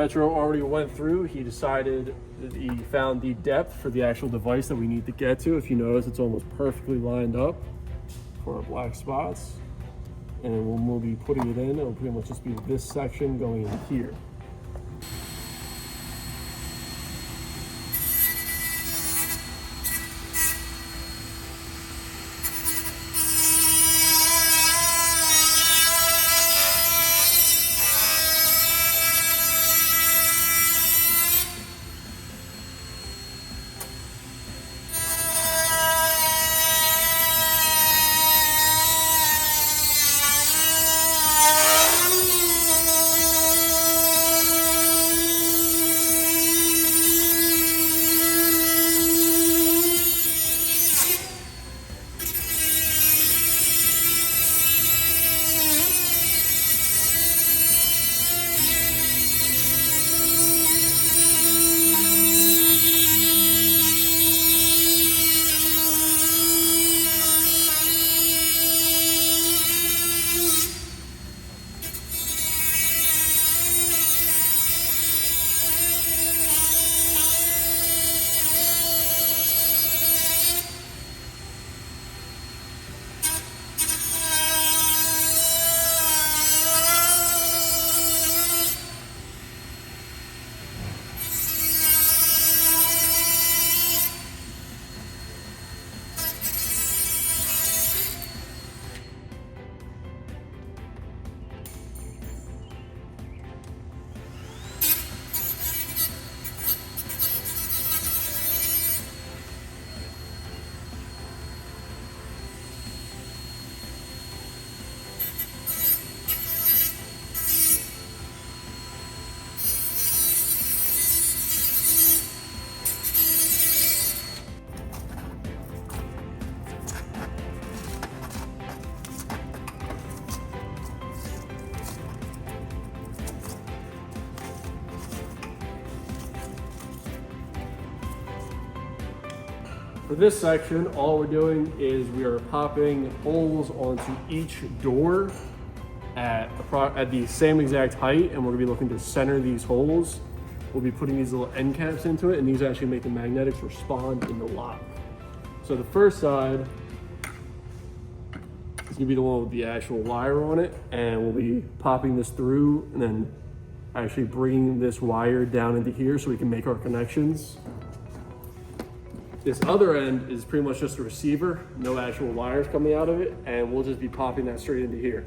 Petro already went through. He decided that he found the depth for the actual device that we need to get to. If you notice, it's almost perfectly lined up for our black spots. And then when we'll be putting it in, it'll pretty much just be this section going in here. For this section, all we're doing is we are popping holes onto each door at the same exact height, and we're gonna be looking to center these holes. We'll be putting these little end caps into it, and these actually make the magnetics respond in the lock. So the first side is gonna be the one with the actual wire on it, and we'll be popping this through and then actually bringing this wire down into here so we can make our connections. This other end is pretty much just a receiver, no actual wires coming out of it, and we'll just be popping that straight into here.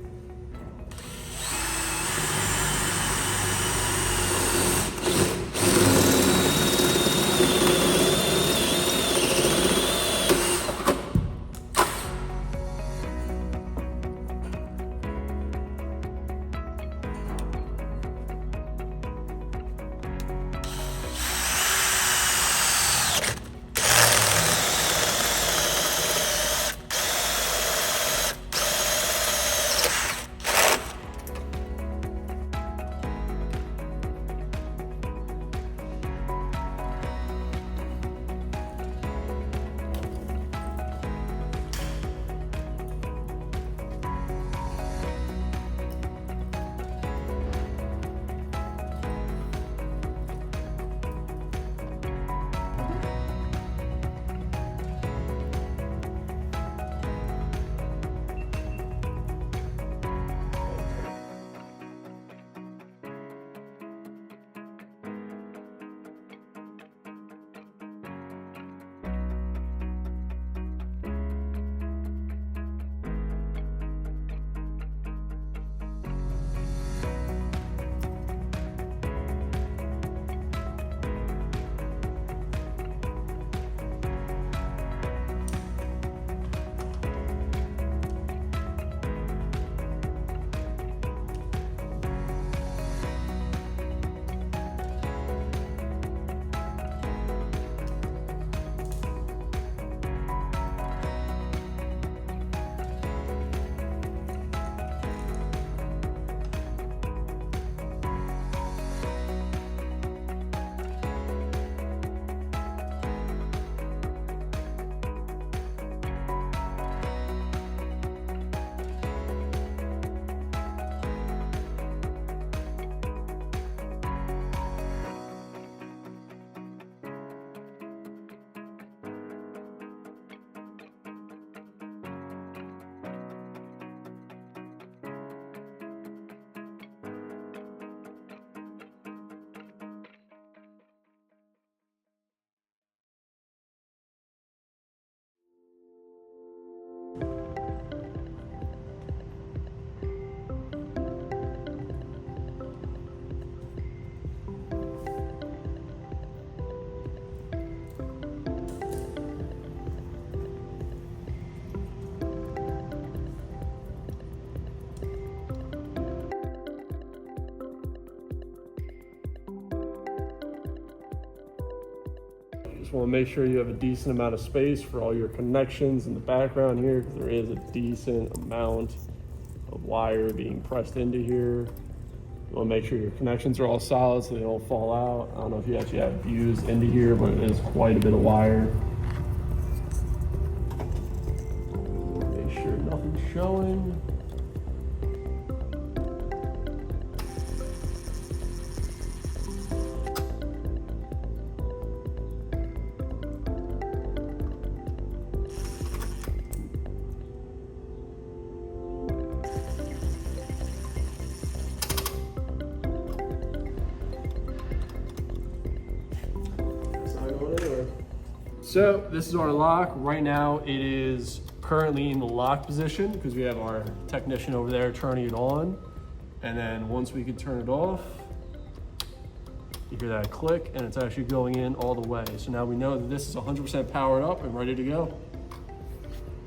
Just want to make sure you have a decent amount of space for all your connections in the background here, because there is a decent amount of wire being pressed into here. You want to make sure your connections are all solid so they don't fall out. I don't know if you actually have views into here, but it is quite a bit of wire. Make sure nothing's showing. So this is our lock. Right now it is currently in the lock position because we have our technician over there turning it on. And then once we can turn it off, you hear that click and it's actually going in all the way. So now we know that this is 100% powered up and ready to go.